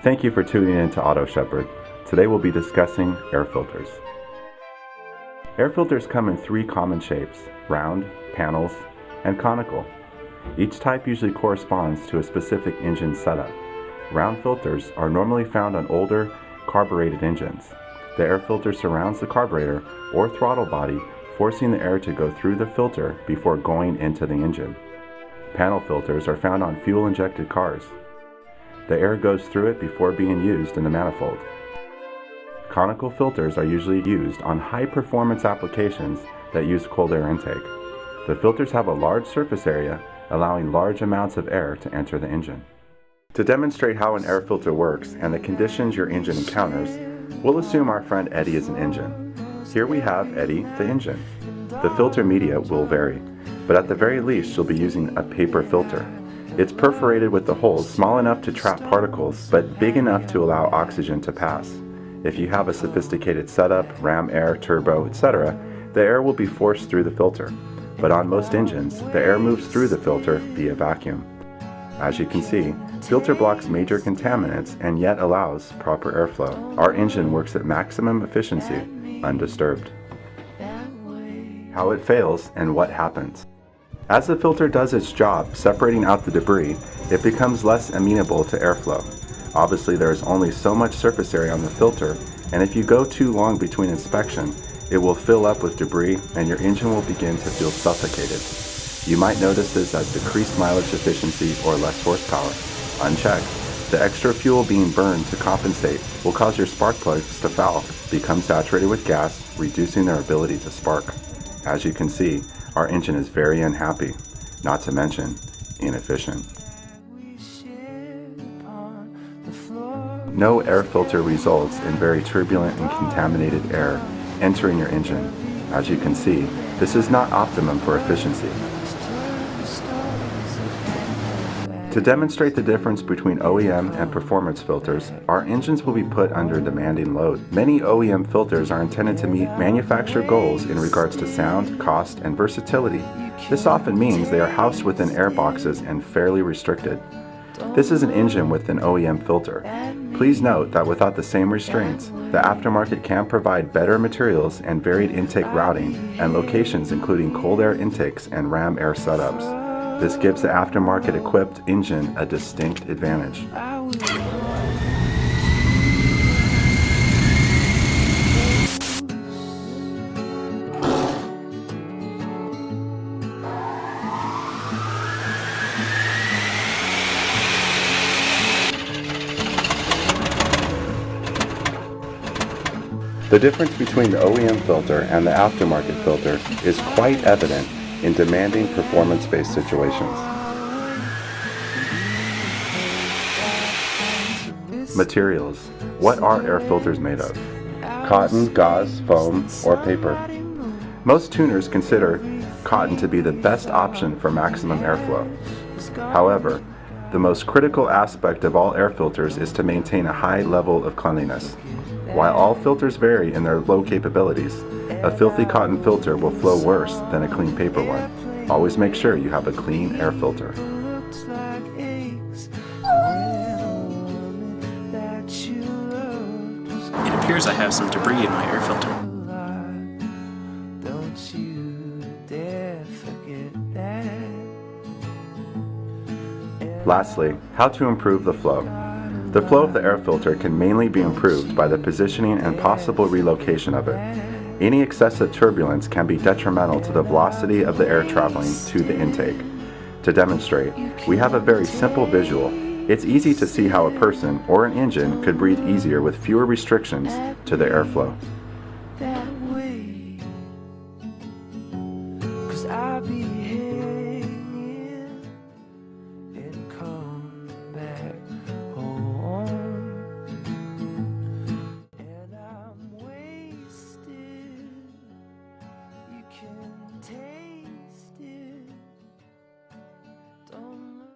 Thank you for tuning in to AutoShepherd. Today we'll be discussing air filters. Air filters come in three common shapes: round, panels, and conical. Each type usually corresponds to a specific engine setup. Round filters are normally found on older carbureted engines. The air filter surrounds the carburetor or throttle body, forcing the air to go through the filter before going into the engine. Panel filters are found on fuel-injected cars. The air goes through it before being used in the manifold. Conical filters are usually used on high-performance applications that use cold air intake. The filters have a large surface area, allowing large amounts of air to enter the engine. To demonstrate how an air filter works and the conditions your engine encounters, we'll assume our friend Eddie is an engine. Here we have Eddie, the engine. The filter media will vary, but at the very least you'll be using a paper filter. It's perforated with the holes small enough to trap particles, but big enough to allow oxygen to pass. If you have a sophisticated setup, ram air, turbo, etc., the air will be forced through the filter. But on most engines, the air moves through the filter via vacuum. As you can see, filter blocks major contaminants and yet allows proper airflow. Our engine works at maximum efficiency, undisturbed. How it fails and what happens. As the filter does its job separating out the debris, it becomes less amenable to airflow. Obviously, there is only so much surface area on the filter, and if you go too long between inspection, it will fill up with debris and your engine will begin to feel suffocated. You might notice this as decreased mileage efficiency or less horsepower. Unchecked, the extra fuel being burned to compensate will cause your spark plugs to foul, become saturated with gas, reducing their ability to spark. As you can see, our engine is very unhappy, not to mention inefficient. No air filter results in very turbulent and contaminated air entering your engine. As you can see, this is not optimum for efficiency. To demonstrate the difference between OEM and performance filters, our engines will be put under demanding load. Many OEM filters are intended to meet manufacturer goals in regards to sound, cost, and versatility. This often means they are housed within air boxes and fairly restricted. This is an engine with an OEM filter. Please note that without the same restraints, the aftermarket can provide better materials and varied intake routing and locations including cold air intakes and ram air setups. This gives the aftermarket equipped engine a distinct advantage. The difference between the OEM filter and the aftermarket filter is quite evident in demanding performance-based situations. Materials. What are air filters made of? Cotton, gauze, foam, or paper? Most tuners consider cotton to be the best option for maximum airflow. However, the most critical aspect of all air filters is to maintain a high level of cleanliness. While all filters vary in their low capabilities, a filthy cotton filter will flow worse than a clean paper one. Always make sure you have a clean air filter. It appears I have some debris in my air filter. Lastly, how to improve the flow. The flow of the air filter can mainly be improved by the positioning and possible relocation of it. Any excessive turbulence can be detrimental to the velocity of the air traveling to the intake. To demonstrate, we have a very simple visual. It's easy to see how a person or an engine could breathe easier with fewer restrictions to the airflow.